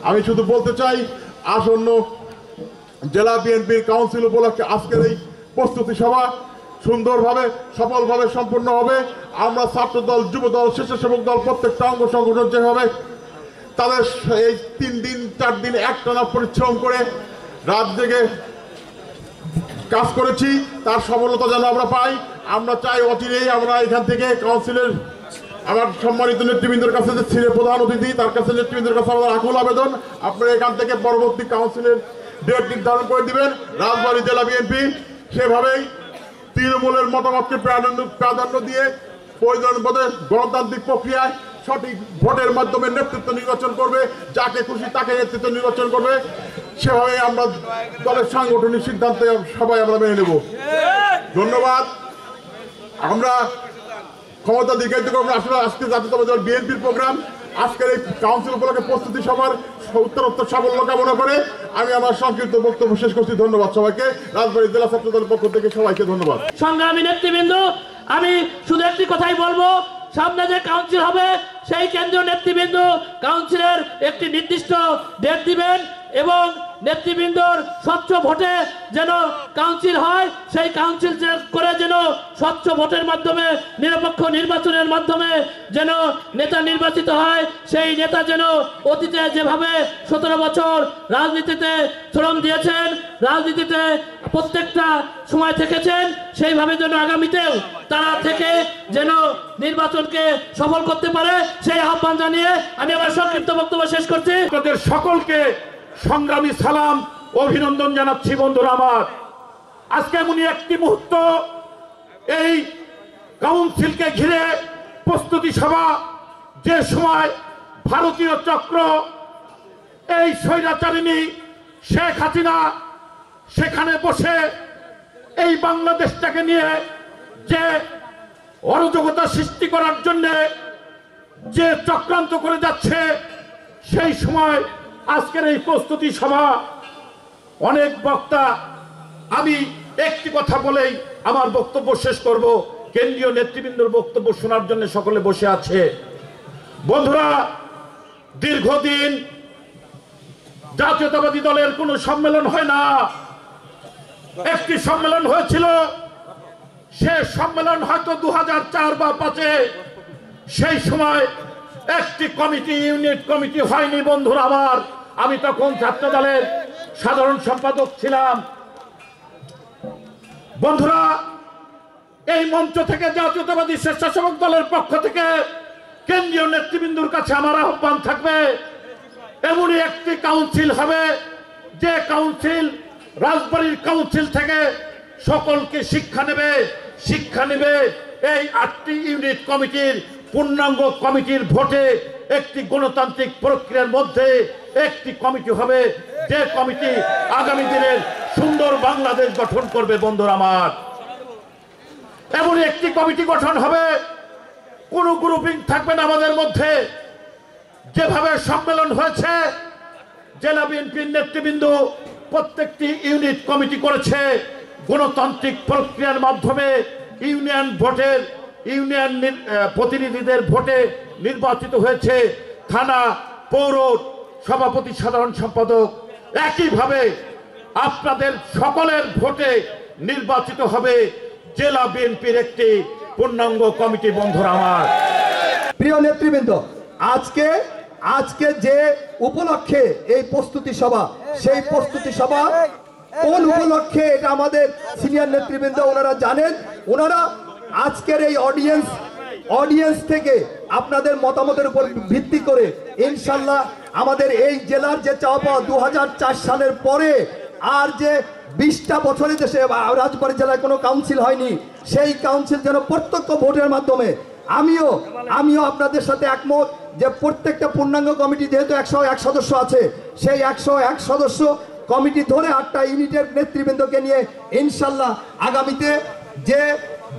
আমি শুধু বলতে চাই আসন্ন জেলা বিএনপির কাউন্সিল উপলক্ষে আজকের এই প্রস্তুতি সভা সুন্দরভাবে সফলভাবে সম্পন্ন হবে। আমরা ছাত্রদল, যুবদল, স্বেচ্ছাসেবক দল প্রত্যেকটা অঙ্গ সংগঠন যেভাবে তাদের এই 3 দিন 4 দিন একটানা পরিশ্রম করে রাত জেগে কাজ করেছি, তার সফলতা যেন আমরা পাই। আমরা চাই অচিরেই আমরা এখান থেকে কাউন্সিলের আমার সম্মানিত নেতৃবৃন্দের কাছে যে ছিলেন প্রধান অতিথি, তার কাছে নেতৃবৃন্দের কাছে আমাদের আকুল আবেদন, আপনারা এখান থেকে পরবর্তী কাউন্সিলের ডেট নির্ধারণ করে দিবেন। রাজবাড়ী জেলা বিএনপি সেভাবেই তৃণমূলের মতামতকে প্রাধান্য দিয়ে প্রয়োজন বোধে গণতান্ত্রিক প্রক্রিয়ায় সঠিক ভোটের মাধ্যমে নেতৃত্ব নির্বাচন করবে, যাকে খুশি তাকে নেতৃত্ব নির্বাচন করবে। সেভাবে আমরা দলের সাংগঠনিক সিদ্ধান্তে সবাই আমরা মেনে নেব। ধন্যবাদ। আমরা ক্ষমতা দীর্ঘায়িত করবো। আসলে আজকে জাতীয়তাবাদী দল বিএনপির প্রোগ্রাম, আজকের এই কাউন্সিল উপলক্ষে প্রস্তুতি সভার উত্তরোত্তর সাফল্য কামনা করে আমি আমার সংক্ষিপ্ত বক্তব্য শেষ করছি। ধন্যবাদ সবাইকে। রাজবাড়ী জেলা ছাত্র দলের পক্ষ থেকে সবাইকে ধন্যবাদ। সংগ্রামী নেতৃবৃন্দ, আমি শুধু একটি কথাই বলবো, সামনে যে কাউন্সিল হবে সেই কেন্দ্রীয় নেতৃবৃন্দ কাউন্সিলের একটি নির্দিষ্ট ডেট দিবেন এবং নেতৃবৃন্দর স্বচ্ছ ভোটে যেন কাউন্সিল হয়, সেই কাউন্সিল করে যেন স্বচ্ছ ভোটের মাধ্যমে নিরপেক্ষ নির্বাচনের মাধ্যমে যেন নেতা নির্বাচিত হয়। সেই নেতা যেন অতীতে যেভাবে 17 বছর রাজনীতিতে শ্রম দিয়েছেন, রাজনীতিতে প্রত্যেকটা সময় থেকেছেন, সেইভাবে যেন আগামীতেও তারা থেকে যেন নির্বাচনকে সফল করতে পারে, সেই আহ্বান জানিয়ে আমি আমার সংক্ষিপ্ত বক্তব্য শেষ করছি। আপনাদের সকলকে সংগ্রামী সালাম, অভিনন্দন জানাচ্ছি। বন্ধুরা আমার, আজকে এমনই একটি মুহূর্ত, এই কাউন্সিলকে ঘিরে প্রস্তুতি সভা, যে সময় ভারতীয় চক্র, এই স্বৈরাচারিণী শেখ হাসিনা সেখানে বসে এই বাংলাদেশটাকে নিয়ে যে অরাজকতা সৃষ্টি করার জন্য যে চক্রান্ত করে যাচ্ছে, সেই সময় আজকের এই প্রস্তুতি সভা, অনেক বক্তা, আমি একটি কথা বলেই আমার বক্তব্য শেষ করব। কেন্দ্রীয় নেতৃবৃন্দের বক্তব্য শোনার জন্য সকলে বসে আছে। বন্ধুরা, দীর্ঘদিন জাতীয়তাবাদী দলের কোনো সম্মেলন হয় না। একটি সম্মেলন হয়েছিল, সে সম্মেলন হয়তো 2004 বা 2005-এ, সেই সময় একটি কমিটি, ইউনিট কমিটি হয়নি। বন্ধুরা আমার, আমি তখন ছাত্র দলের সাধারণ সম্পাদক ছিলাম। বন্ধুরা, এই মঞ্চ থেকে জাতীয়তাবাদী স্বেচ্ছাসেবক দলের পক্ষ থেকে কেন্দ্রীয় নেতৃবৃন্দর কাছে আমার আহ্বান থাকবে, এমনই একটি কাউন্সিল হবে, যে কাউন্সিল রাজবাড়ীর কাউন্সিল থেকে সকলকে শিক্ষা নেবে এই 8টি ইউনিট কমিটির পূর্ণাঙ্গ কমিটির ভোটে একটি গণতান্ত্রিক প্রক্রিয়ার মধ্যে একটি কমিটি হবে, যে কমিটি আগামী দিনের সুন্দর বাংলাদেশ গঠন করবে। বন্ধুরা আমার, এমন একটি কমিটি গঠন হবে, কোনো গ্রুপিং থাকবে না আমাদের মধ্যে। যেভাবে সম্মেলন হয়েছে, জেলা বিএনপির নেতৃবৃন্দ প্রত্যেকটি ইউনিট কমিটি করেছে, গণতান্ত্রিক প্রক্রিয়ার মাধ্যমে ইউনিয়ন ভোটের ইউনিয়ন প্রতিনিধিদের ভোটে নির্বাচিত হয়েছে থানা, পৌর সভাপতি, সাধারণ সম্পাদক। একইভাবে আপনাদের সকলের ভোটে নির্বাচিত হবে জেলা বিএনপির একটি পূর্ণাঙ্গ কমিটি। বন্ধুরা আমার, প্রিয় নেতৃবৃন্দ, আজকে যে উপলক্ষে এই প্রস্তুতি সভা, সেই প্রস্তুতি সভা কোন উপলক্ষে এটা আমাদের সিনিয়র নেতৃবৃন্দ ওনারা জানেন। ওনারা আজকের এই অডিয়েন্স থেকে আপনাদের মতামতের উপর ভিত্তি করে ইনশাল্লাহ আমাদের এই জেলার যে চাওয়া 2004 সালের পরে আর যে 20টা বছরে দেশে রাজবাড়ী জেলায় কোনো কাউন্সিল হয়নি, সেই কাউন্সিল যেন প্রত্যক্ষ ভোটের মাধ্যমে, আমিও আপনাদের সাথে একমত যে প্রত্যেকটা পূর্ণাঙ্গ কমিটি, যেহেতু 101 সদস্য আছে, সেই 101 সদস্য কমিটি ধরে 8টা ইউনিটের নেতৃবৃন্দকে নিয়ে ইনশাল্লাহ আগামীতে যে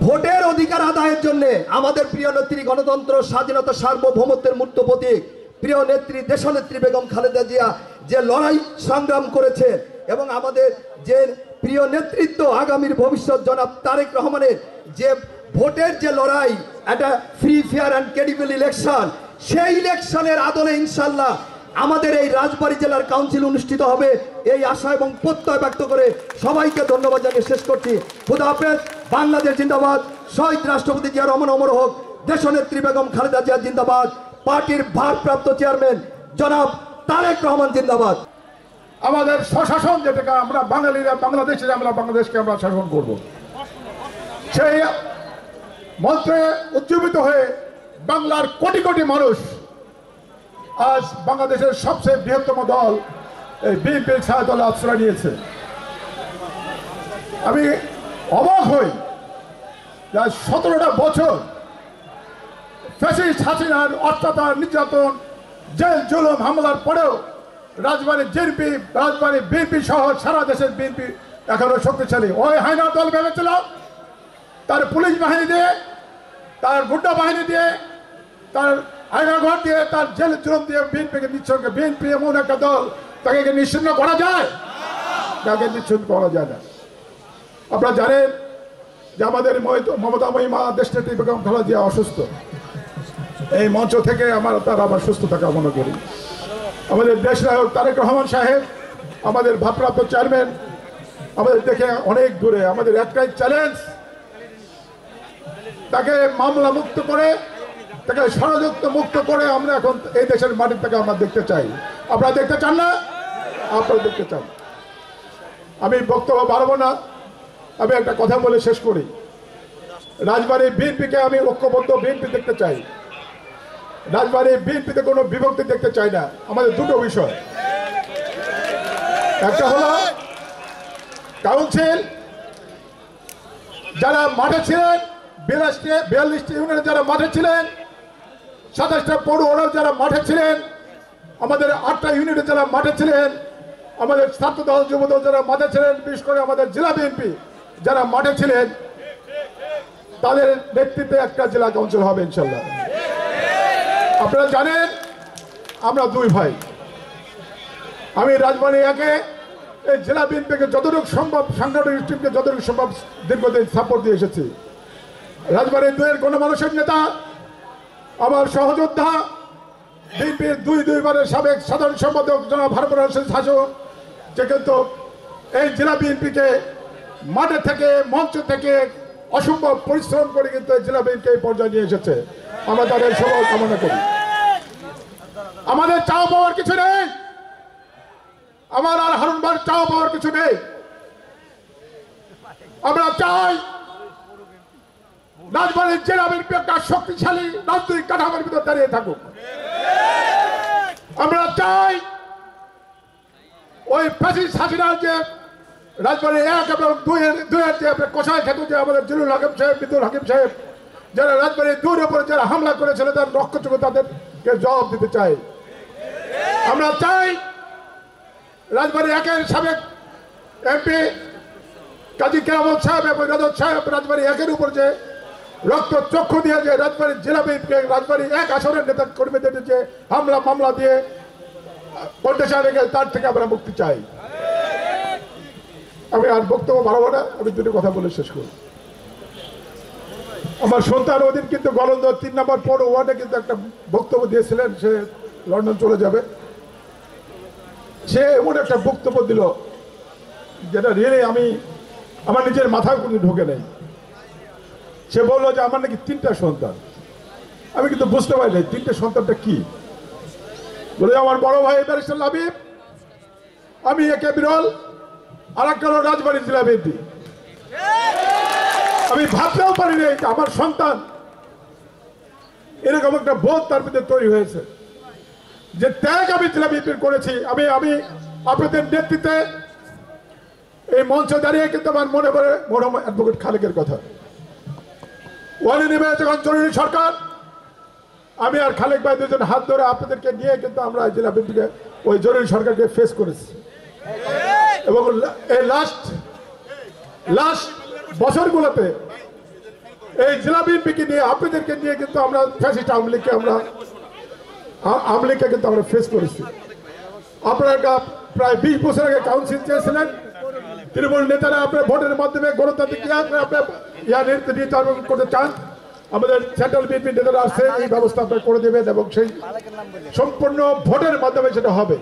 ভোটের অধিকার আদায়ের জন্য আমাদের প্রিয় নেত্রী, গণতন্ত্র, স্বাধীনতা, সার্বভৌমত্বের মূর্ত প্রতীক প্রিয় নেত্রী, দেশনেত্রী বেগম খালেদা জিয়া যে লড়াই সংগ্রাম করেছে, এবং আমাদের যে প্রিয় নেতৃত্ব আগামীর ভবিষ্যৎ জনাব তারেক রহমানের যে ভোটের যে লড়াই, একটা free, fair and credible election, সেই ইলেকশনের আদলে ইনশাল্লাহ আমাদের এই রাজবাড়ী জেলার কাউন্সিল অনুষ্ঠিত হবে এই আশা এবং প্রত্যয় ব্যক্ত করে সবাইকে ধন্যবাদ জানিয়ে শেষ করছি। খুদা হাফেজ। বাংলাদেশ জিন্দাবাদ। শহীদ রাষ্ট্রপতি জিয়া রহমান অমর হোক। দেশনেত্রী বেগম খালেদা জিয়া জিন্দাবাদ। পার্টির ভারপ্রাপ্ত চেয়ারম্যান জনাব তারেক রহমান জিন্দাবাদ। আমাদের স্বশাসন যেটাকে আমরা বাঙালিরা বাংলাদেশে আমরা বাংলাদেশকে আমরা শাসন করব, সেই মন্ত্রে উজ্জীবিত হয়ে বাংলার কোটি কোটি মানুষ আজ বাংলাদেশের সবচেয়ে বৃহত্তম দল এই বিএনপির ছায়া দলে আশ্রয় নিয়েছে। আমি অবাক হই যে 17টা বছর ফ্যাসিস্ট হাসিনার অত্যাচার নির্যাতন জেল জুলুম হামলার পরেও রাজবাড়ী বিএনপি সহ সারা দেশের বিএনপি এখনো শক্তিশালী। ওই হায়না দল ভেবেছিল তার পুলিশ বাহিনী দিয়ে, তার গুন্ডা বাহিনী দিয়ে, তার আয়নাঘর দিয়ে, তার জেল জুলুম দিয়ে বিএনপিকে নিচ্ছন্ন। বিএনপি এমন একটা দল, তাকে কি নিশ্চিন্ন করা যায়? তাকে নিশ্চিন্ন করা যায় না। আপনারা জানেন যে আমাদের মমতা মহিমা দেশনেত্রী বেগম খালেদা জিয়া অসুস্থ। এই মঞ্চ থেকে তার আবার সুস্থতা কামনা করি। আমাদের দেশ নায়ক তারেক রহমান সাহেব, আমাদের ভারপ্রাপ্ত চেয়ারম্যান, আমাদের দেখে অনেক দূরে। আমাদের একটাই চ্যালেঞ্জ, তাকে মামলা মুক্ত করে, তাকে ষড়যন্ত্র মুক্ত করে আমরা এখন এই দেশের মাটির থেকে আমরা দেখতে চাই। আপনারা দেখতে চান না? আপনারা দেখতে চান। আমি বক্তব্য বাড়াবো না, আমি একটা কথা বলে শেষ করি। রাজবাড়ী বিএনপিকে আমি ঐক্যবদ্ধ বিএনপি দেখতে চাই। রাজবাড়ী বিএনপিতে কোনো বিভক্তি দেখতে চাই না। আমাদের দুটো বিষয়, একটা হলো কাউন্সিল যারা মাঠে ছিলেন, 42টি ইউনিয়নে যারা মাঠে ছিলেন, 27টা পৌর ওয়ার্ড যারা মাঠে ছিলেন, আমাদের 8টা ইউনিটে যারা মাঠে ছিলেন, আমাদের ছাত্র দল যুব দল যারা মাঠে ছিলেন, বিশেষ করে আমাদের জেলা বিএনপি যারা মাঠে ছিলেন, তাদের নেতৃত্বে একটা জেলা কাউন্সিল হবে ইনশাল্লাহ। আপনারা জানেন আমরা দুই ভাই। আমি রাজবাড়ী একে এই জেলা বিএনপিকে যতটুকু সম্ভব, সাংগঠনিক টিমকে যতটুকু সম্ভব দীর্ঘদিন সাপোর্ট দিয়ে এসেছি। রাজবাড়ী দুইয়ের গণমানুষের নেতা, আমার সহযোদ্ধা, বিএনপির দুইবারের সাবেক সাধারণ সম্পাদক জনাব হারুন হোসেন শাসক, যে কিন্তু এই জেলা বিএনপিকে মাঠে থেকে মঞ্চ থেকে অসম্ভব পরিশ্রম করে কিন্তু এই জেলা বিএনপি এই পর্যায়ে নিয়ে এসেছে। আমরা তাদের সবাই কামনা করি। আমাদের চাওয়া পাওয়ার কিছু নেই, আমার আর হারুন ভাইয়ের চাওয়া পাওয়ার কিছু নেই। আমরা চাই রাজবাড়ীর জেলা বিএনপি একটা শক্তিশালী রাজনৈতিক কাঠামোর ভিতর দাঁড়িয়ে থাকুক। আমরা চাই ওই ফ্যাসিস্ট হাসিনার যে রাজবাড়ী 1 এবং 2-এর যে কোষায় খেত যে আমাদের জিলুল হাকিম সাহেব, বিদুল হাকিম সাহেব, যারা রাজবাড়ী 2-এর উপরে যারা হামলা করেছিল, তার রক্ষযোগ্য তাদেরকে জবাব দিতে চাই। আমরা চাই রাজবাড়ী 1-এর সাবেক এমপি কাজী কেরামত সাহেব এবং রাজত সাহেব রাজবাড়ী 1-এর উপর যে রক্ত চক্ষু দিয়ে যে রাজবাড়ীর জেলা বিএনপি রাজবাড়ী 1 আসনের নেতা কর্মীদের যে মামলা দিয়ে কন্টেশন রেখে, তার থেকে আমরা মুক্তি চাই। আমি আর বক্তব্য বাড়াবো না, আমি দুটো কথা বলে শেষ করি। আমার সন্তান ওদিন কিন্তু গলন্দ 3 নম্বর পৌর ওয়ার্ডে কিন্তু একটা বক্তব্য দিয়েছিলেন, সে লন্ডন চলে যাবে। সে এমন একটা বক্তব্য দিল যেটা রিয়েলি আমার নিজের মাথায় কোনো ঢোকে নেই। সে বললো যে আমার নাকি 3টা সন্তান। আমি কিন্তু বুঝতে পারি নাই 3টে সন্তানটা কি। বলে আমার বড় ভাই ব্যারিস্টার লাবিব, আমি একে বিরল, আর একটা হলো রাজবাড়ী জেলা বিএনপি। আমি ভাবতেও পারি নাই আমার সন্তান এরকম একটা বোধ তার ভিতরে তৈরি হয়েছে যে ত্যাগ আমি জেলা বিএনপির করেছি। আমি আপনাদের নেতৃত্বে এই মঞ্চে দাঁড়িয়ে কিন্তু আমার মনে পড়ে মরহুম অ্যাডভোকেট খালেকের কথা। ওয়ানি নেমে যখন জরুরি সরকার, আমি আর খালেক ভাই দুজন হাত ধরে আপনাদেরকে নিয়ে কিন্তু আমরা জেলা বিএনপিকে ওই জরুরি সরকারকে ফেস করেছি। এবং এই লাস্ট বছরগুলোতে এই জেলা বিএনপিকে নিয়ে আপনাদেরকে নিয়ে কিন্তু আমরা ফ্যাসিস্ট আওয়ামী লীগকে কিন্তু আমরা ফেস করেছি। আপনারা প্রায় 20 বছর আগে কাউন্সিল চেয়েছিলেন, তৃণমূল নেতারা আপনার ভোটের মাধ্যমে গণতান্ত্রিক নির্বাচন করতে চান। আমাদের সেন্ট্রাল বিএনপি নেতারা আছে, এই ব্যবস্থা আপনারা করে দেবেন এবং সেই সম্পূর্ণ ভোটের মাধ্যমে সেটা হবে।